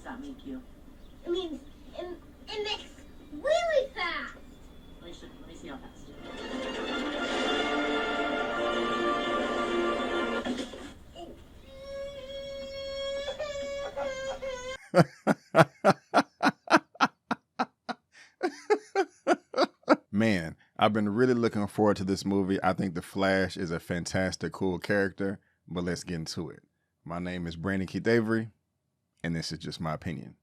that make you? It means it makes really fast. Let me see how fast. Man, I've been really looking forward to this movie. I think The Flash is a fantastic, cool character, but let's get into it. My name is Brandon Keith Avery, and this is just my opinion.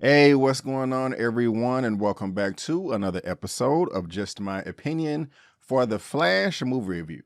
Hey, what's going on, everyone, and welcome back to another episode of Just My Opinion for The Flash movie review.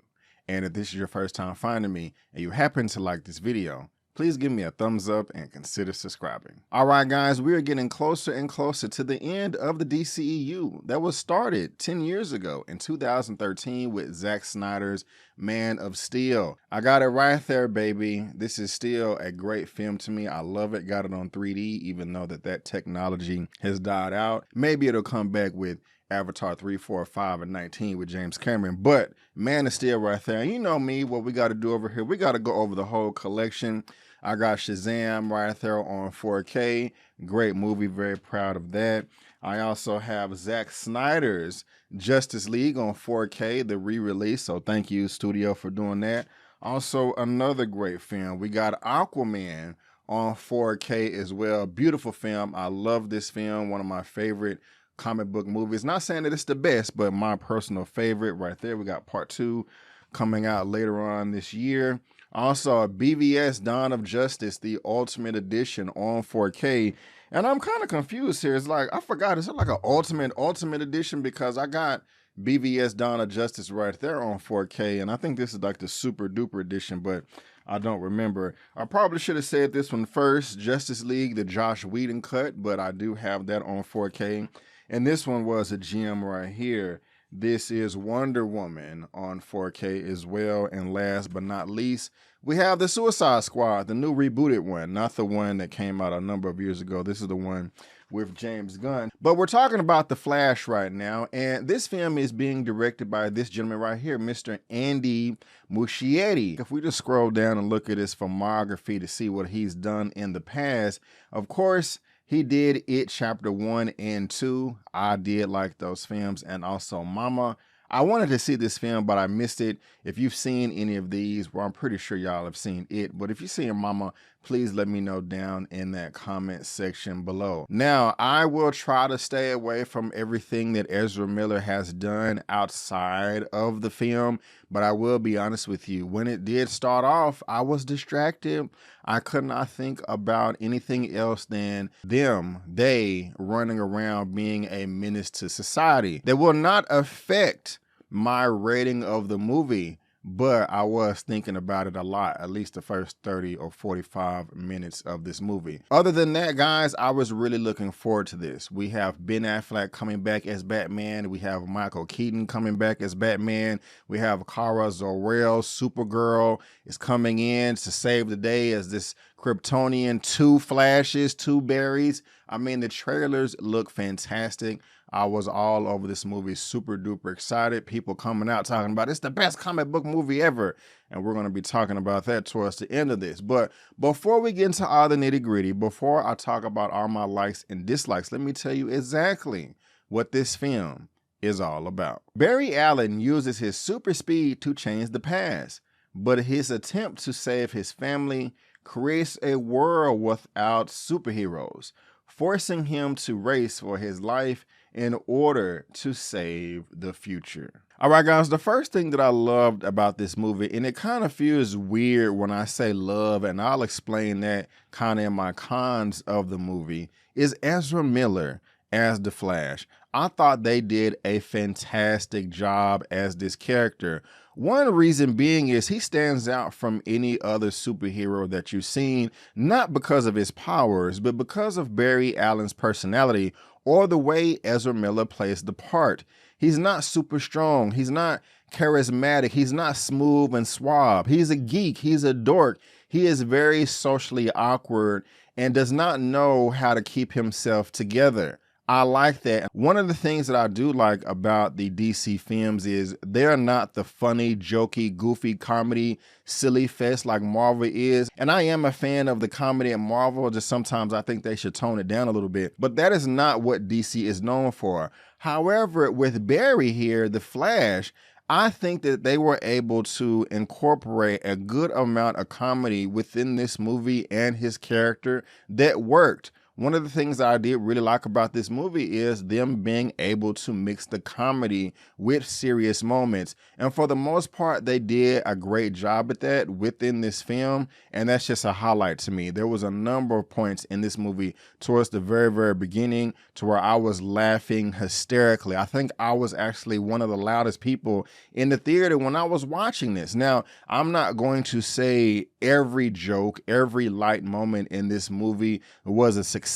And if this is your first time finding me and you happen to like this video, please give me a thumbs up and consider subscribing. All right, guys, we are getting closer and closer to the end of the DCEU that was started 10 years ago in 2013 with Zack Snyder's Man of Steel. I got it right there, baby. This is still a great film to me. I love it. Got it on 3D, even though that technology has died out. Maybe it'll come back with Avatar 3, 4, 5, and 19 with James Cameron, but Man of Steel right there. You know me, what we got to do over here. We got to go over the whole collection. I got Shazam right there on 4K. Great movie, very proud of that. I also have Zack Snyder's Justice League on 4K, the re-release, so thank you, studio, for doing that. Also, another great film. We got Aquaman on 4K as well. Beautiful film. I love this film, one of my favorite comic book movies. Not saying that it's the best, but my personal favorite right there. We got part 2 coming out later on this year. Also, BVS Dawn of Justice, the Ultimate Edition on 4K. And I'm kind of confused here. It's like, I forgot, is it like an Ultimate Edition? Because I got BVS Dawn of Justice right there on 4K. And I think this is like the Super Duper Edition, but I don't remember. I probably should have said this one first, Justice League, the Joss Whedon cut, but I do have that on 4K. And this one was a gem right here. This is Wonder Woman on 4K as well. And last but not least, we have the Suicide Squad, the new rebooted one, not the one that came out a number of years ago. This is the one with James Gunn. But we're talking about The Flash right now. And this film is being directed by this gentleman right here, Mr. Andy Muschietti. If we just scroll down and look at his filmography to see what he's done in the past, of course, he did It Chapter 1 and 2. I did like those films, and also Mama. I wanted to see this film, but I missed it. If you've seen any of these, well, I'm pretty sure y'all have seen it. But if you've seen Mama, please let me know down in that comment section below. Now, I will try to stay away from everything that Ezra Miller has done outside of the film, but I will be honest with you. When it did start off, I was distracted. I could not think about anything else than they running around being a menace to society. That will not affect my rating of the movie, but I was thinking about it a lot, at least the first 30 or 45 minutes of this movie. Other than that, guys, I was really looking forward to this. We have Ben Affleck coming back as Batman. We have Michael Keaton coming back as Batman. We have Kara Zor-El, Supergirl, is coming in to save the day as this Kryptonian, 2 Flashes, 2 Barrys. I mean, the trailers look fantastic. I was all over this movie, super duper excited. People coming out talking about it's the best comic book movie ever. And we're going to be talking about that towards the end of this. But before we get into all the nitty gritty, before I talk about all my likes and dislikes, let me tell you exactly what this film is all about. Barry Allen uses his super speed to change the past, but his attempt to save his family creates a world without superheroes, forcing him to race for his life in order to save the future. All right, guys, the first thing that I loved about this movie, and it kind of feels weird when I say love, and I'll explain that kind of in my cons of the movie, is Ezra Miller as the Flash. I thought they did a fantastic job as this character. One reason being is he stands out from any other superhero that you've seen, not because of his powers, but because of Barry Allen's personality or the way Ezra Miller plays the part. He's not super strong. He's not charismatic. He's not smooth and suave. He's a geek. He's a dork. He is very socially awkward and does not know how to keep himself together. I like that. One of the things that I do like about the DC films is they're not the funny, jokey, goofy comedy, silly fest like Marvel is. And I am a fan of the comedy in Marvel, just sometimes I think they should tone it down a little bit. But that is not what DC is known for. However, with Barry here, the Flash, I think that they were able to incorporate a good amount of comedy within this movie and his character that worked. One of the things I did really like about this movie is them being able to mix the comedy with serious moments. And for the most part, they did a great job at that within this film. And that's just a highlight to me. There was a number of points in this movie towards the very, very beginning to where I was laughing hysterically. I think I was actually one of the loudest people in the theater when I was watching this. Now, I'm not going to say every joke, every light moment in this movie was a success,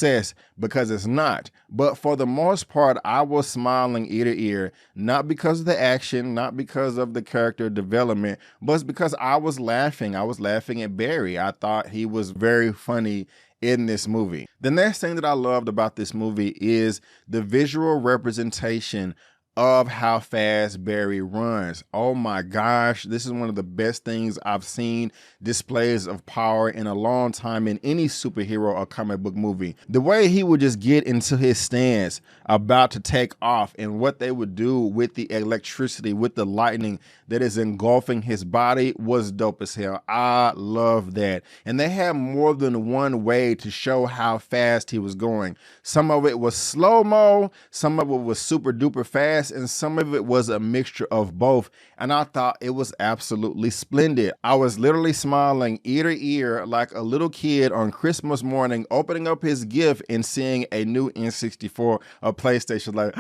because it's not. But for the most part, I was smiling ear to ear, not because of the action, not because of the character development, but it's because I was laughing. I was laughing at Barry. I thought he was very funny in this movie. The next thing that I loved about this movie is the visual representation of how fast Barry runs. Oh my gosh, this is one of the best things I've seen displays of power in a long time in any superhero or comic book movie. The way he would just get into his stance about to take off and what they would do with the electricity, with the lightning that is engulfing his body was dope as hell. I love that. And they had more than one way to show how fast he was going. Some of it was slow-mo, some of it was super duper fast, and some of it was a mixture of both. And I thought it was absolutely splendid. I was literally smiling ear to ear like a little kid on Christmas morning, opening up his gift and seeing a new N64 or PlayStation, like,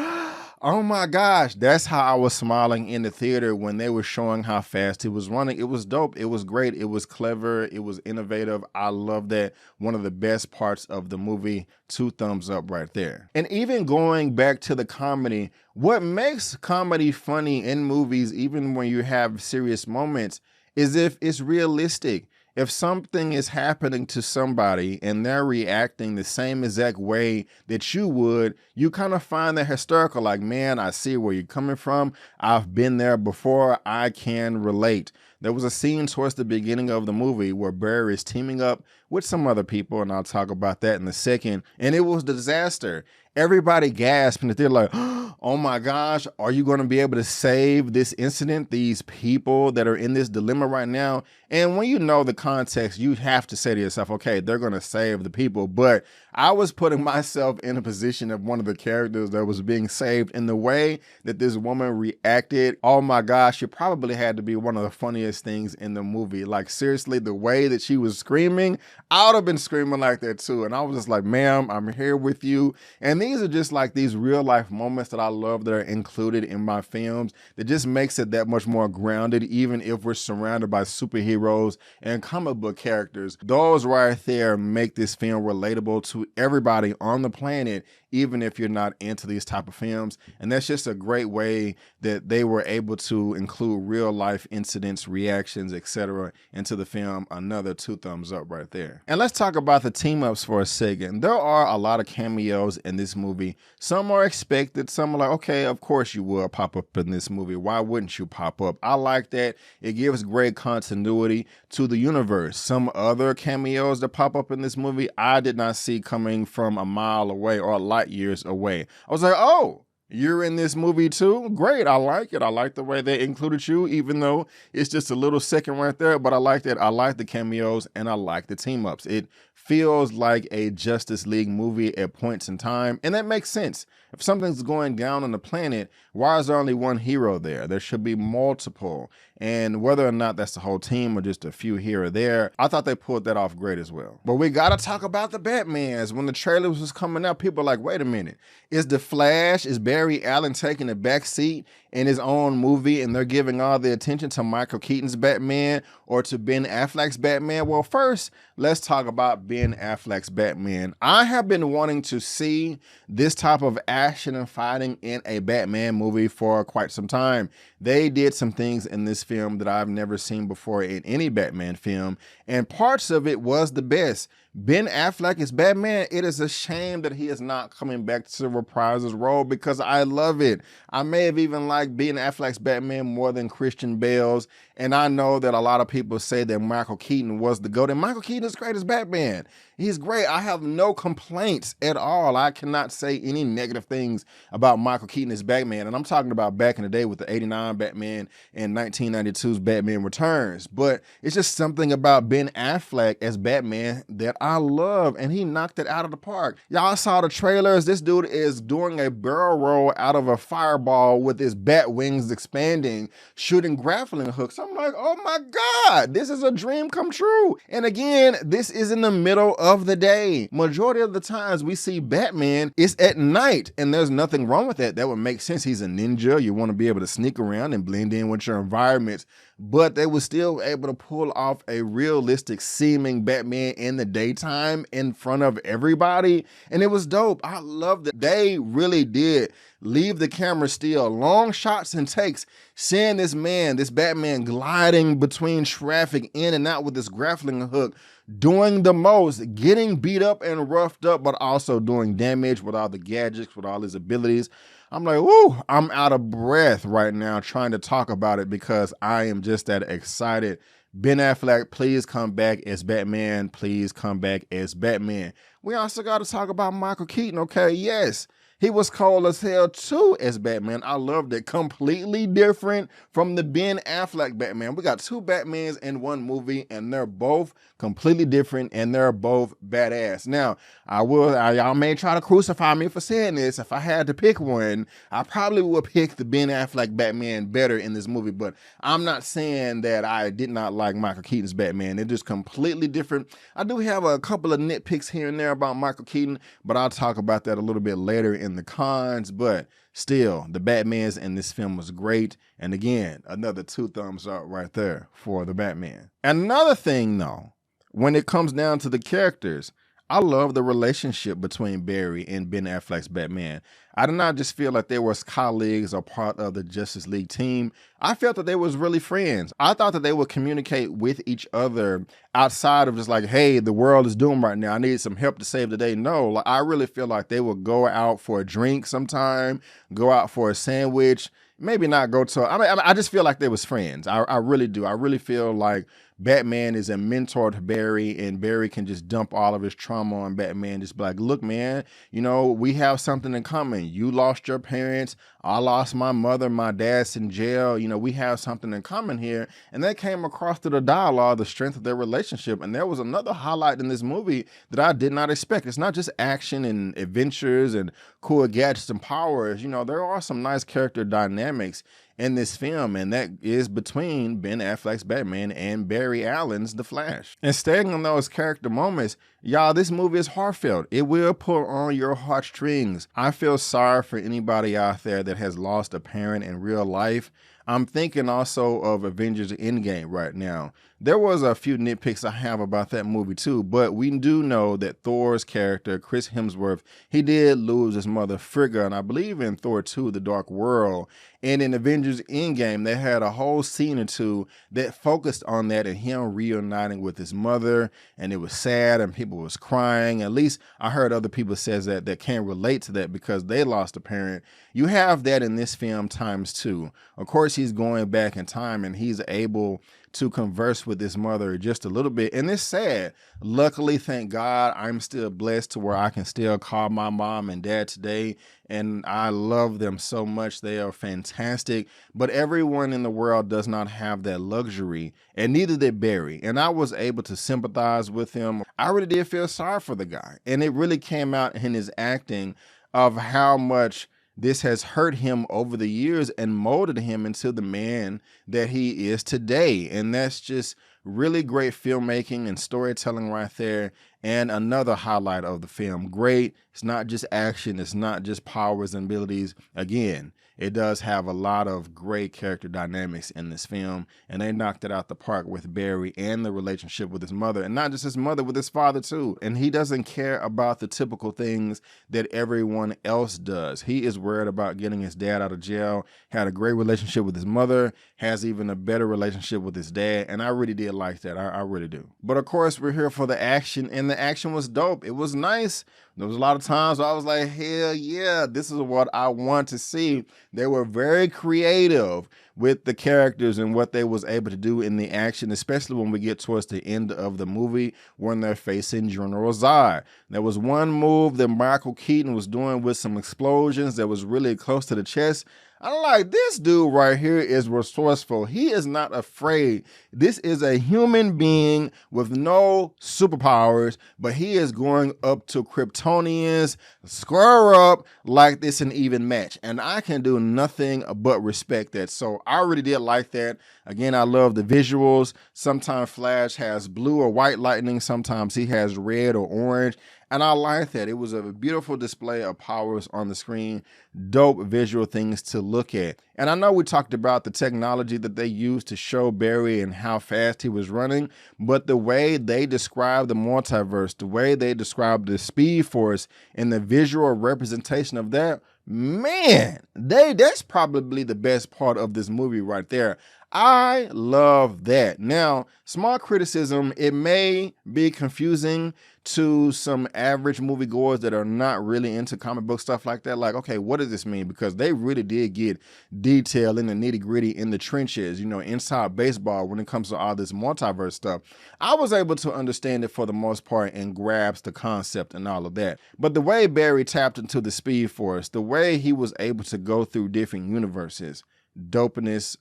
oh my gosh, that's how I was smiling in the theater when they were showing how fast he was running. It was dope. It was great. It was clever. It was innovative. I love that. One of the best parts of the movie. 2 thumbs up right there. And even going back to the comedy, what makes comedy funny in movies, even when you have serious moments, is if it's realistic. If something is happening to somebody and they're reacting the same exact way that you would, you kind of find that hysterical, like, man, I see where you're coming from. I've been there before. I can relate. There was a scene towards the beginning of the movie where Barry is teaming up with some other people, and I'll talk about that in a second, and it was a disaster. Everybody gasped, and they're like, oh my gosh, are you going to be able to save this incident, these people that are in this dilemma right now? And when you know the context, you have to say to yourself, okay, they're going to save the people. But I was putting myself in a position of one of the characters that was being saved, in the way that this woman reacted. Oh my gosh, it probably had to be one of the funniest things in the movie. Like, seriously, the way that she was screaming, I would have been screaming like that too. And I was just like, ma'am, I'm here with you. And these are just like these real life moments that I love that are included in my films, that just makes it that much more grounded, even if we're surrounded by superheroes and comic book characters. Those right there make this film relatable to everybody on the planet, even if you're not into these type of films. And that's just a great way that they were able to include real life incidents, reactions, etc. into the film. Another 2 thumbs up right there. And let's talk about the team ups for a second. There are a lot of cameos in this movie. Some are expected. Some are like, okay, of course you will pop up in this movie. Why wouldn't you pop up? I like that. It gives great continuity to the universe. Some other cameos that pop up in this movie, I did not see coming from a mile away or light years away. I was like, oh, you're in this movie too? Great. I like it. I like the way they included you, even though it's just a little second right there, but I like that. I like the cameos and I like the team ups. It feels like a Justice League movie at points in time, and that makes sense. If something's going down on the planet, why is there only one hero there? There should be multiple. And whether or not that's the whole team or just a few here or there, I thought they pulled that off great as well. But we gotta talk about the Batmans. When the trailers was coming out, people were like, wait a minute, is the Flash, is Barry Allen taking a back seat in his own movie and they're giving all the attention to Michael Keaton's Batman or to Ben Affleck's Batman? Well, first, let's talk about Ben Affleck's Batman. I have been wanting to see this type of action and fighting in a Batman movie for quite some time. They did some things in this film that I've never seen before in any Batman film, and parts of it was the best. Ben Affleck is Batman. It is a shame that he is not coming back to reprise his role because I love it. I may have even liked Ben Affleck's Batman more than Christian Bale's. And I know that a lot of people say that Michael Keaton was the GOAT. And Michael Keaton is great as Batman. He's great. I have no complaints at all. I cannot say any negative things about Michael Keaton as Batman. And I'm talking about back in the day with the 89 Batman and 1992's Batman Returns. But it's just something about Ben Affleck as Batman that I love. And he knocked it out of the park. Y'all saw the trailers. This dude is doing a barrel roll out of a fireball with his bat wings expanding, shooting grappling hooks. I'm like, oh my God, this is a dream come true. And again, this is in the middle of the day. Majority of the times we see Batman is at night, and there's nothing wrong with that. That would make sense. He's a ninja. You want to be able to sneak around and blend in with your environments. But they were still able to pull off a realistic seeming Batman in the daytime in front of everybody. And it was dope. I loved it. They really did leave the camera still. Long shots and takes, seeing this man, this Batman gliding between traffic in and out with this grappling hook, doing the most, getting beat up and roughed up, but also doing damage with all the gadgets, with all his abilities. I'm like, whoo, I'm out of breath right now trying to talk about it because I am just that excited. Ben Affleck, please come back as Batman. Please come back as Batman. We also got to talk about Michael Keaton, okay? Yes. He was cold as hell too as Batman. I loved it. Completely different from the Ben Affleck Batman. We got two Batmans in one movie and they're both completely different and they're both badass. Now, y'all may try to crucify me for saying this. If I had to pick one, I probably would pick the Ben Affleck Batman better in this movie, but I'm not saying that I did not like Michael Keaton's Batman. They're just completely different. I do have a couple of nitpicks here and there about Michael Keaton, but I'll talk about that a little bit later in the cons. But still, the Batmans in this film was great. And again, another 2 thumbs up right there for the Batman. And another thing though, when it comes down to the characters, I love the relationship between Barry and Ben Affleck's Batman. I did not just feel like they were colleagues or part of the Justice League team. I felt that they was really friends. I thought that they would communicate with each other outside of just like, hey, the world is doomed right now. I need some help to save the day. No, like, I really feel like they would go out for a drink sometime, go out for a sandwich, maybe not go to, I just feel like they was friends. I really do. I really feel like Batman is a mentor to Barry, and Barry can just dump all of his trauma on Batman. Just be like, look, man, you know, we have something in common. You lost your parents. I lost my mother. My dad's in jail. You know, we have something in common here. And that came across through the dialogue, the strength of their relationship. And there was another highlight in this movie that I did not expect. It's not just action and adventures and cool gadgets and powers. You know, there are some nice character dynamics in this film, and that is between Ben Affleck's Batman and Barry Allen's The Flash. And staying on those character moments, y'all, this movie is heartfelt. It will pull on your heartstrings. I feel sorry for anybody out there that has lost a parent in real life. I'm thinking also of Avengers Endgame right now. There was a few nitpicks I have about that movie too, but we do know that Thor's character, Chris Hemsworth, he did lose his mother Frigga, and I believe in Thor 2, The Dark World. And in Avengers Endgame, they had a whole scene or two that focused on that and him reuniting with his mother, and it was sad and people was crying. At least I heard other people says that can't relate to that because they lost a parent. You have that in this film ×2. Of course, he's going back in time and he's able to converse with his mother just a little bit. And it's sad. Luckily, thank God, I'm still blessed to where I can still call my mom and dad today. And I love them so much. They are fantastic. But everyone in the world does not have that luxury. And neither did Barry. And I was able to sympathize with him. I really did feel sorry for the guy. And it really came out in his acting of how much this has hurt him over the years and molded him into the man that he is today. And that's just really great filmmaking and storytelling right there. And another highlight of the film, great It's not just action. It's not just powers and abilities. Again, it does have a lot of great character dynamics in this film, and they knocked it out the park with Barry and the relationship with his mother, and not just his mother, with his father too. And he doesn't care about the typical things that everyone else does. He is worried about getting his dad out of jail, had a great relationship with his mother, has even a better relationship with his dad, and I really did like that. I really do. But of course, we're here for the action, and the action was dope. It was nice. There was a lot of times where I was like, hell yeah, this is what I want to see. They were very creative with the characters and what they was able to do in the action, especially when we get towards the end of the movie when they're facing General Zod. There was one move that Michael Keaton was doing with some explosions that was really close to the chest. I'm like, this dude right here is resourceful. He is not afraid. This is a human being with no superpowers, but he is going up to Kryptonians, square up like this an even match. And I can do nothing but respect that. So I really did like that. Again, I love the visuals. Sometimes Flash has blue or white lightning. Sometimes he has red or orange. And I like that. It was a beautiful display of powers on the screen, dope visual things to look at. And I know we talked about the technology that they used to show Barry and how fast he was running, but the way they described the multiverse, the way they described the Speed Force and the visual representation of that, man, that's probably the best part of this movie right there. I love that. Now, small criticism, it may be confusing to some average moviegoers that are not really into comic book stuff like that. Like, okay, what does this mean? Because they really did get detail in the nitty gritty in the trenches, you know, inside baseball when it comes to all this multiverse stuff. I was able to understand it for the most part and grasp the concept and all of that. But the way Barry tapped into the Speed Force, the way he was able to go through different universes, dopeness,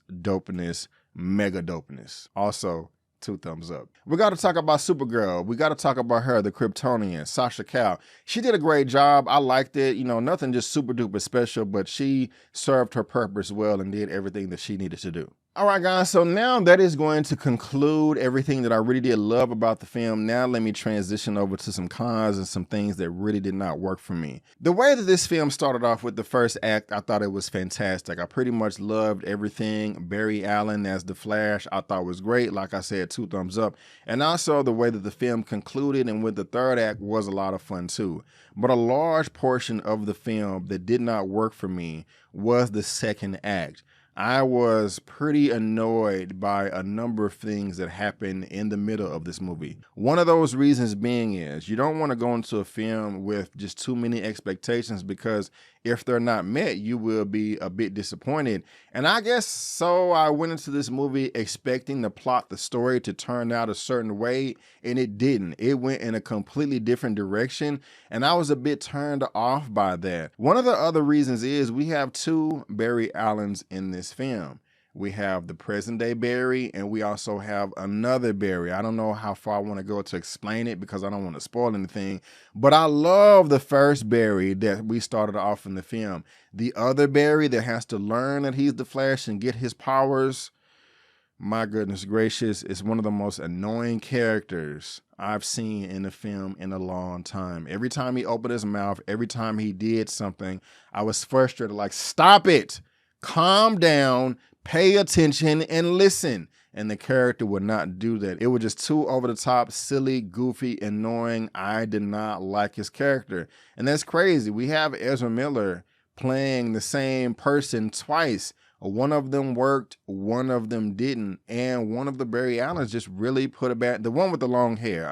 mega dopeness. Also, 2 thumbs up. We got to talk about Supergirl. We got to talk about her, the Kryptonian, Sasha Cal. She did a great job. I liked it. You know, nothing just super duper special, but she served her purpose well and did everything that she needed to do. All right, guys, so now that is going to conclude everything that I really did love about the film. Now let me transition over to some cons and some things that really did not work for me. The way that this film started off with the first act, I thought it was fantastic. I pretty much loved everything. Barry Allen as the Flash, I thought was great. Like I said, 2 thumbs up. And also the way that the film concluded and with the third act was a lot of fun too. But a large portion of the film that did not work for me was the second act. I was pretty annoyed by a number of things that happened in the middle of this movie. One of those reasons being is you don't want to go into a film with just too many expectations, because if they're not met, you will be a bit disappointed. And I guess so I went into this movie expecting the plot, the story to turn out a certain way, and it didn't. It went in a completely different direction, and I was a bit turned off by that. One of the other reasons is we have 2 Barry Allens in this film. We have the present day Barry, and we also have another Barry. I don't know how far I want to go to explain it because I don't want to spoil anything, but I love the first Barry that we started off in the film. The other Barry that has to learn that he's the Flash and get his powers, my goodness gracious, is one of the most annoying characters I've seen in the film in a long time. Every time he opened his mouth, every time he did something, I was frustrated, like, stop it, calm down, pay attention and listen. And the character would not do that. It was just too over the top, silly, goofy, annoying. I did not like his character. And that's crazy. We have Ezra Miller playing the same person twice. One of them worked, one of them didn't. And one of the Barry Allens just really put it back. The one with the long hair.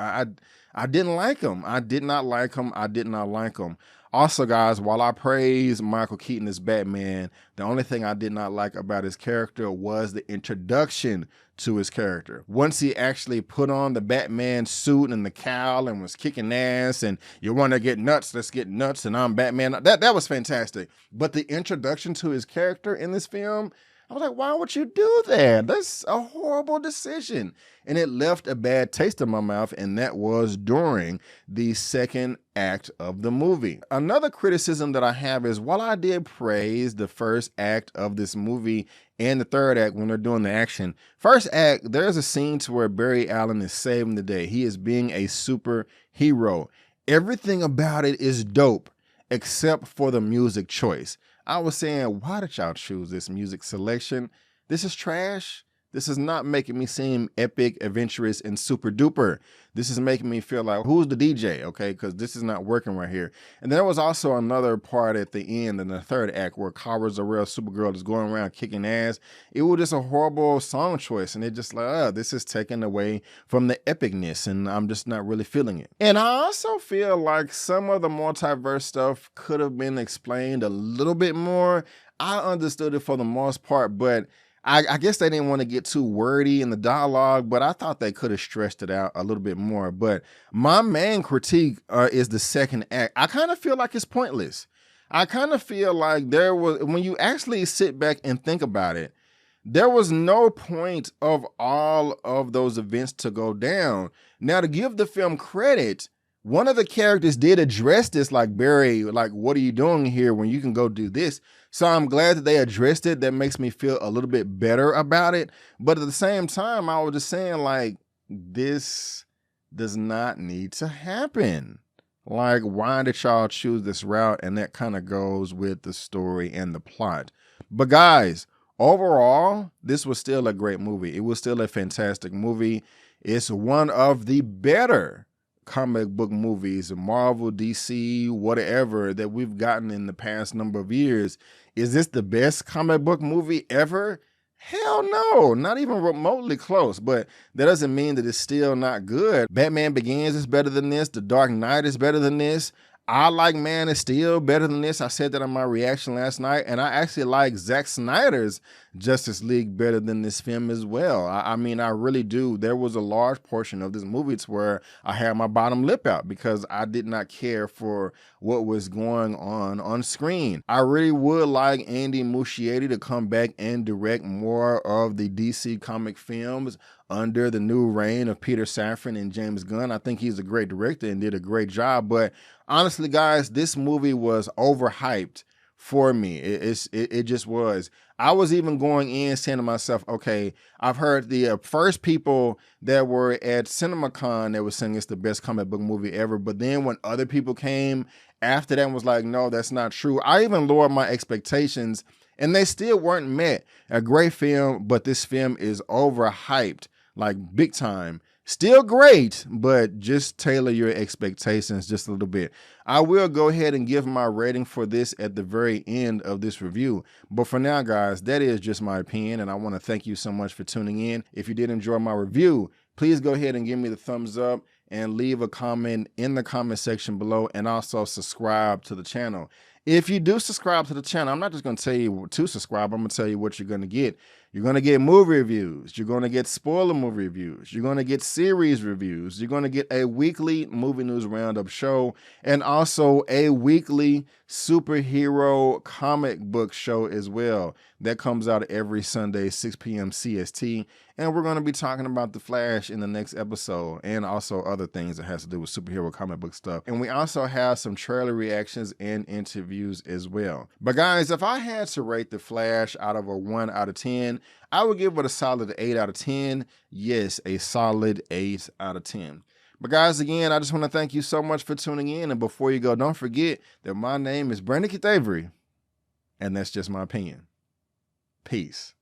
I didn't like him. I did not like him. I did not like him. Also, guys, while I praise Michael Keaton as Batman, the only thing I did not like about his character was the introduction to his character. Once he actually put on the Batman suit and the cowl and was kicking ass and you want to get nuts, let's get nuts, and I'm Batman. That was fantastic. But the introduction to his character in this film, I was like, why would you do that? That's a horrible decision. And it left a bad taste in my mouth, and that was during the second act of the movie. Another criticism that I have is, while I did praise the first act of this movie and the third act when they're doing the action, first act, there's a scene to where Barry Allen is saving the day. He is being a superhero. Everything about it is dope. except for the music choice. I was saying, why did y'all choose this music selection? This is trash. This is not making me seem epic, adventurous, and super duper. This is making me feel like, who's the DJ, okay? Because this is not working right here. And there was also another part at the end in the third act where Kara Zor-El Supergirl is going around kicking ass. It was just a horrible song choice. And it just like, this is taken away from the epicness. And I'm just not really feeling it. And I also feel like some of the multiverse stuff could have been explained a little bit more. I understood it for the most part, but I guess they didn't want to get too wordy in the dialogue, but I thought they could have stretched it out a little bit more. But my main critique is the second act. I kind of feel like it's pointless. I kind of feel like there was, when you actually sit back and think about it, there was no point of all of those events to go down. Now, to give the film credit, one of the characters did address this, like, Barry, like, what are you doing here when you can go do this? So I'm glad that they addressed it. That makes me feel a little bit better about it. But at the same time, I was just saying, like, this does not need to happen. Like, why did y'all choose this route? And that kind of goes with the story and the plot. But guys, overall, this was still a great movie. It was still a fantastic movie. It's one of the better comic book movies, Marvel, DC, whatever, that we've gotten in the past number of years. Is this the best comic book movie ever? Hell no, not even remotely close, but that doesn't mean that it's still not good. Batman Begins is better than this. The Dark Knight is better than this. I Like Man is still better than this. I said that in my reaction last night, and I actually like Zack Snyder's Justice League better than this film as well. I mean, I really do. There was a large portion of this movie to where I had my bottom lip out because I did not care for what was going on screen. I really would like Andy Muschietti to come back and direct more of the DC comic films under the new reign of Peter Safran and James Gunn. I think he's a great director and did a great job. But honestly, guys, this movie was overhyped for me. It just was. I was even going in saying to myself, okay, I've heard the first people that were at CinemaCon that were saying it's the best comic book movie ever. But then when other people came after that and was like, no, that's not true. I even lowered my expectations and they still weren't met. A great film, but this film is overhyped, like big time. Still great, but just tailor your expectations just a little bit. I will go ahead and give my rating for this at the very end of this review. But for now, guys, that is just my opinion, and I want to thank you so much for tuning in. If you did enjoy my review, please go ahead and give me the thumbs up and leave a comment in the comment section below, and also subscribe to the channel. If you do subscribe to the channel, I'm not just going to tell you to subscribe. I'm going to tell you what you're going to get. You're going to get movie reviews. You're going to get spoiler movie reviews. You're going to get series reviews. You're going to get a weekly movie news roundup show and also a weekly superhero comic book show as well. That comes out every Sunday, 6 p.m. CST. And we're going to be talking about The Flash in the next episode and also other things that has to do with superhero comic book stuff. And we also have some trailer reactions and interviews as well. But guys, if I had to rate The Flash out of a 1 out of 10, I would give it a solid 8 out of 10. Yes, a solid 8 out of 10. But guys, again, I just want to thank you so much for tuning in. And before you go, don't forget that my name is Brandon Keith Avery, and that's just my opinion. Peace.